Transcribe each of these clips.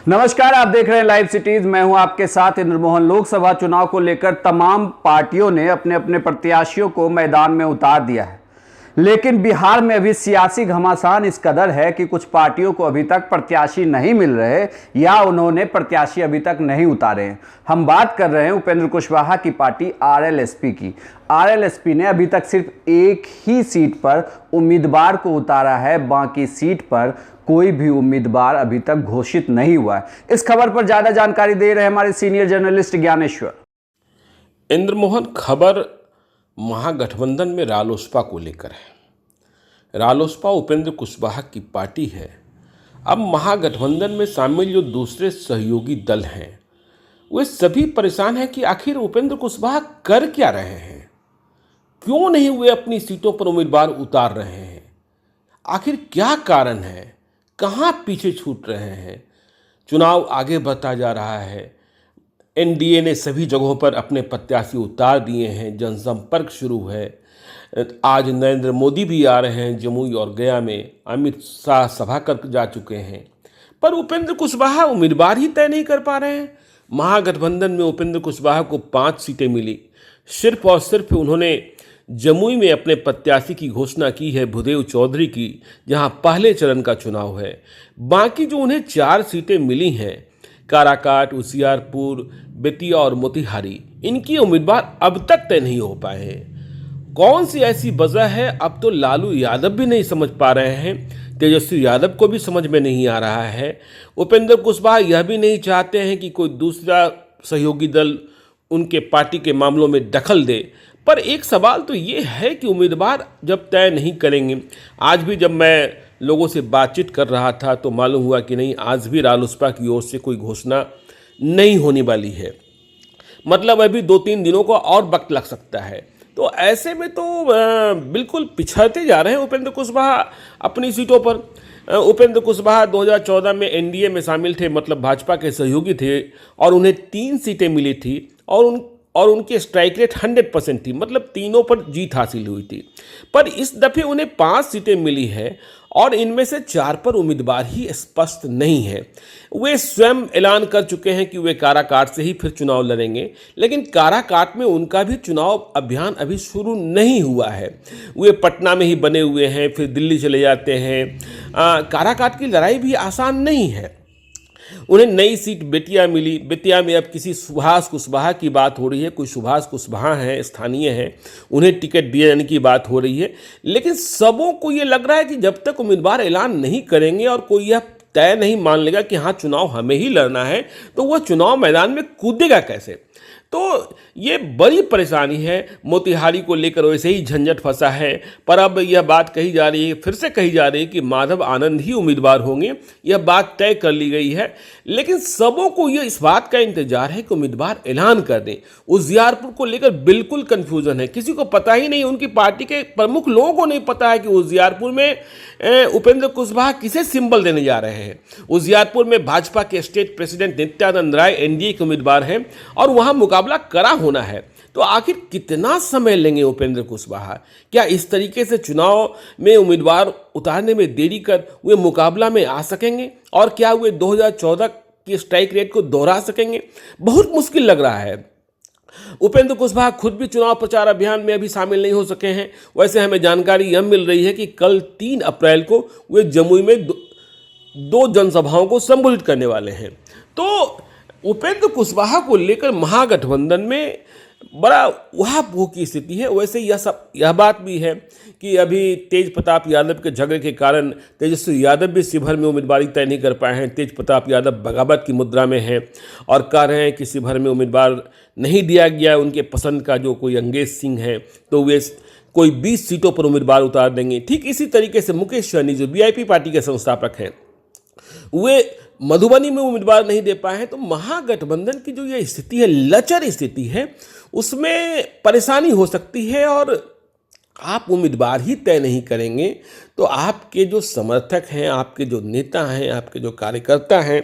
नमस्कार, आप देख रहे हैं लाइव सिटीज। मैं हूं आपके साथ इंद्र मोहन। लोकसभा चुनाव को लेकर तमाम पार्टियों ने अपने अपने प्रत्याशियों को मैदान में उतार दिया है, लेकिन बिहार में अभी सियासी घमासान इस कदर है कि कुछ पार्टियों को अभी तक प्रत्याशी नहीं मिल रहे या उन्होंने प्रत्याशी अभी तक नहीं उतारे हैं। हम बात कर रहे हैं उपेंद्र कुशवाहा की पार्टी आरएलएसपी की। आरएलएसपी ने अभी तक सिर्फ एक ही सीट पर उम्मीदवार को उतारा है, बाकी सीट पर कोई भी उम्मीदवार अभी तक घोषित नहीं हुआ है। इस खबर पर ज्यादा जानकारी दे रहे हैं हमारे सीनियर जर्नलिस्ट ज्ञानेश्वर। इंद्रमोहन, खबर महागठबंधन में रालोसपा को लेकर है। रालोसपा उपेंद्र कुशवाहा की पार्टी है। अब महागठबंधन में शामिल जो दूसरे सहयोगी दल हैं वे सभी परेशान हैं कि आखिर उपेंद्र कुशवाहा कर क्या रहे हैं, क्यों नहीं वे अपनी सीटों पर उम्मीदवार उतार रहे हैं, आखिर क्या कारण है, कहाँ पीछे छूट रहे हैं। चुनाव आगे बढ़ता जा रहा है। एनडीए ने सभी जगहों पर अपने प्रत्याशी उतार दिए हैं, जनसंपर्क शुरू है। आज नरेंद्र मोदी भी आ रहे हैं जमुई और गया में, अमित शाह सभा कर जा चुके हैं, पर उपेंद्र कुशवाहा उम्मीदवार ही तय नहीं कर पा रहे हैं। महागठबंधन में उपेंद्र कुशवाहा को 5 सीटें मिली। सिर्फ और सिर्फ उन्होंने जमुई में अपने प्रत्याशी की घोषणा की है, भूदेव चौधरी की, जहां पहले चरण का चुनाव है। बाकी जो उन्हें 4 सीटें मिली हैं, काराकाट, उसियारपुर, बेतिया और मोतिहारी, इनकी उम्मीदवार अब तक तय नहीं हो पाए हैं। कौन सी ऐसी वजह है, अब तो लालू यादव भी नहीं समझ पा रहे हैं, तेजस्वी यादव को भी समझ में नहीं आ रहा है। उपेंद्र कुशवाहा यह भी नहीं चाहते हैं कि कोई दूसरा सहयोगी दल उनके पार्टी के मामलों में दखल दे। पर एक सवाल तो ये है कि उम्मीदवार जब तय नहीं करेंगे, आज भी जब मैं लोगों से बातचीत कर रहा था तो मालूम हुआ कि नहीं, आज भी रालोसपा की ओर से कोई घोषणा नहीं होने वाली है। मतलब अभी 2-3 दिनों को और वक्त लग सकता है। तो ऐसे में तो बिल्कुल पिछड़ते जा रहे हैं उपेंद्र कुशवाहा अपनी सीटों पर। उपेंद्र कुशवाहा 2014 में एनडीए में शामिल थे, मतलब भाजपा के सहयोगी थे, और उन्हें 3 सीटें मिली थी और उनकी स्ट्राइक रेट 100% थी, मतलब तीनों पर जीत हासिल हुई थी। पर इस दफ़े उन्हें 5 सीटें मिली है और इनमें से 4 पर उम्मीदवार ही स्पष्ट नहीं है। वे स्वयं ऐलान कर चुके हैं कि वे काराकाट से ही फिर चुनाव लड़ेंगे, लेकिन काराकाट में उनका भी चुनाव अभियान अभी शुरू नहीं हुआ है। वे पटना में ही बने हुए हैं, फिर दिल्ली चले जाते हैं। काराकाट की लड़ाई भी आसान नहीं है। उन्हें नई सीट बेतिया मिली। बेतिया में अब किसी सुभाष कुशवाहा की बात हो रही है, कोई सुभाष कुशवाहा हैं, स्थानीय हैं, उन्हें टिकट दिए जाने की बात हो रही है। लेकिन सबों को ये लग रहा है कि जब तक उम्मीदवार ऐलान नहीं करेंगे और कोई यह तय नहीं मान लेगा कि हाँ चुनाव हमें ही लड़ना है, तो वह चुनाव मैदान में कूदेगा कैसे। तो ये बड़ी परेशानी है। मोतिहारी को लेकर वैसे ही झंझट फंसा है, पर अब यह बात कही जा रही है, फिर से कही जा रही है कि माधव आनंद ही उम्मीदवार होंगे। यह बात तय कर ली गई है, लेकिन सबों को यह इस बात का इंतजार है कि उम्मीदवार ऐलान कर दें। उजियारपुर को लेकर बिल्कुल कन्फ्यूजन है, किसी को पता ही नहीं, उनकी पार्टी के प्रमुख लोगों को नहीं पता है कि उजियारपुर में उपेंद्र कुशवाहा किसे सिंबल देने जा रहे हैं। उजियारपुर में भाजपा के state president Nityanand Rai NDA के उम्मीदवार हैं और वहां मुकाबला कड़ा होना है। तो आखिर कितना समय लेंगे उपेंद्र कुशवाहा? क्या इस तरीके से चुनाव में उम्मीदवार उतारने में देरी कर वे मुकाबला में आ सकेंगे? और क्या वे 2014 की स्ट्राइक रेट को दोहरा सकेंगे? बहुत मुश्किल लग रहा है। उपेंद्र कुशवाहा खुद भी चुनाव प्रचार अभियान में अभी शामिल नहीं हो सके हैं। वैसे हमें जानकारी यह मिल रही है कि कल 3 अप्रैल को वे जमुई में 2 जनसभाओं को संबोधित करने वाले हैं। तो उपेंद्र कुशवाहा को लेकर महागठबंधन में बड़ा उहापोह की स्थिति है। वैसे यह बात भी है कि अभी तेज प्रताप यादव के झगड़े के कारण तेजस्वी यादव भी शिवहर में उम्मीदवारी तय नहीं कर पाए हैं। तेज प्रताप यादव बगावत की मुद्रा में हैं और कह रहे हैं कि शिवहर में उम्मीदवार नहीं दिया गया उनके पसंद का, जो कोई अंगेज सिंह है, तो वे कोई 20 सीटों पर उम्मीदवार उतार देंगे। ठीक इसी तरीके से मुकेश सहनी, जो वीआईपी पार्टी के संस्थापक हैं, वे मधुबनी में उम्मीदवार नहीं दे पाए हैं। तो महागठबंधन की जो ये स्थिति है, लचर स्थिति है, उसमें परेशानी हो सकती है। और आप उम्मीदवार ही तय नहीं करेंगे तो आपके जो समर्थक हैं, आपके जो नेता हैं, आपके जो कार्यकर्ता हैं,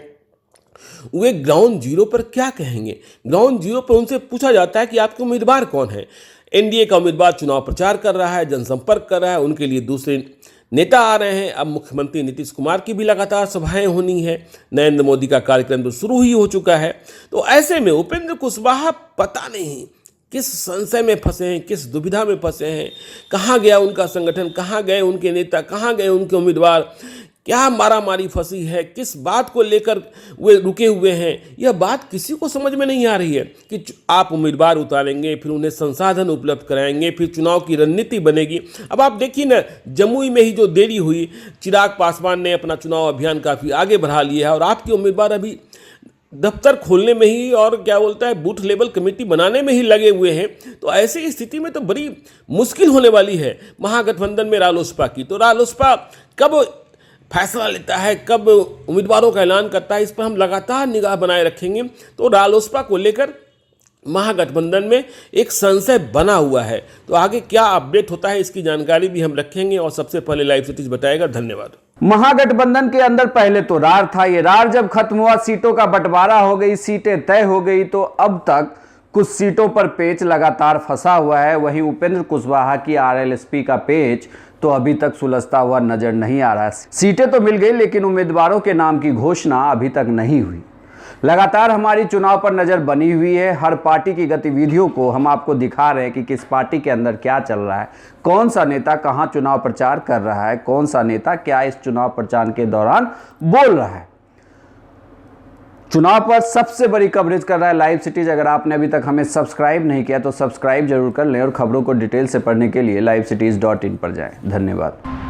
वे ग्राउंड जीरो पर क्या कहेंगे? ग्राउंड जीरो पर उनसे पूछा जाता है कि आपके उम्मीदवार कौन है। एनडीए का उम्मीदवार चुनाव प्रचार कर रहा है, जनसंपर्क कर रहा है, उनके लिए दूसरे नेता आ रहे हैं। अब मुख्यमंत्री नीतीश कुमार की भी लगातार सभाएं होनी है, नरेंद्र मोदी का कार्यक्रम तो शुरू ही हो चुका है। तो ऐसे में उपेंद्र कुशवाहा पता नहीं किस संशय में फंसे हैं, किस दुविधा में फंसे हैं, कहाँ गया उनका संगठन, कहाँ गए उनके नेता, कहाँ गए उनके उम्मीदवार, क्या मारामारी फंसी है, किस बात को लेकर वे रुके हुए हैं, यह बात किसी को समझ में नहीं आ रही है कि आप उम्मीदवार उतारेंगे, फिर उन्हें संसाधन उपलब्ध कराएंगे, फिर चुनाव की रणनीति बनेगी। अब आप देखिए ना, जमुई में ही जो देरी हुई, चिराग पासवान ने अपना चुनाव अभियान काफ़ी आगे बढ़ा लिया है और आपके उम्मीदवार अभी दफ्तर खोलने में ही और क्या बोलता है बूथ लेवल कमेटी बनाने में ही लगे हुए हैं। तो ऐसी स्थिति में तो बड़ी मुश्किल होने वाली है महागठबंधन में रालोसपा की। तो रालोसपा कब फैसला लेता है, कब उम्मीदवारों का ऐलान करता है, इस पर हम लगातार निगाह बनाए रखेंगे। तो रालोसपा को लेकर महागठबंधन में एक संशय बना हुआ है। तो आगे क्या अपडेट होता है इसकी जानकारी भी हम रखेंगे और सबसे पहले लाइव सिटीज बताएगा। धन्यवाद। महागठबंधन के अंदर पहले तो रार था, ये रार जब खत्म हुआ, सीटों का बंटवारा हो गई, सीटें तय हो गई, तो अब तक कुछ सीटों पर पेच लगातार फंसा हुआ है। वहीं उपेंद्र कुशवाहा की आरएलएसपी का पेच तो अभी तक सुलझता हुआ नजर नहीं आ रहा है। सीटें तो मिल गई लेकिन उम्मीदवारों के नाम की घोषणा अभी तक नहीं हुई। लगातार हमारी चुनाव पर नजर बनी हुई है। हर पार्टी की गतिविधियों को हम आपको दिखा रहे हैं कि किस पार्टी के अंदर क्या चल रहा है, कौन सा नेता कहां चुनाव प्रचार कर रहा है, कौन सा नेता क्या इस चुनाव प्रचार के दौरान बोल रहा है। चुनाव पर सबसे बड़ी कवरेज कर रहा है लाइव सिटीज। अगर आपने अभी तक हमें सब्सक्राइब नहीं किया तो सब्सक्राइब जरूर कर लें और खबरों को डिटेल से पढ़ने के लिए livecities.in पर जाएं। धन्यवाद।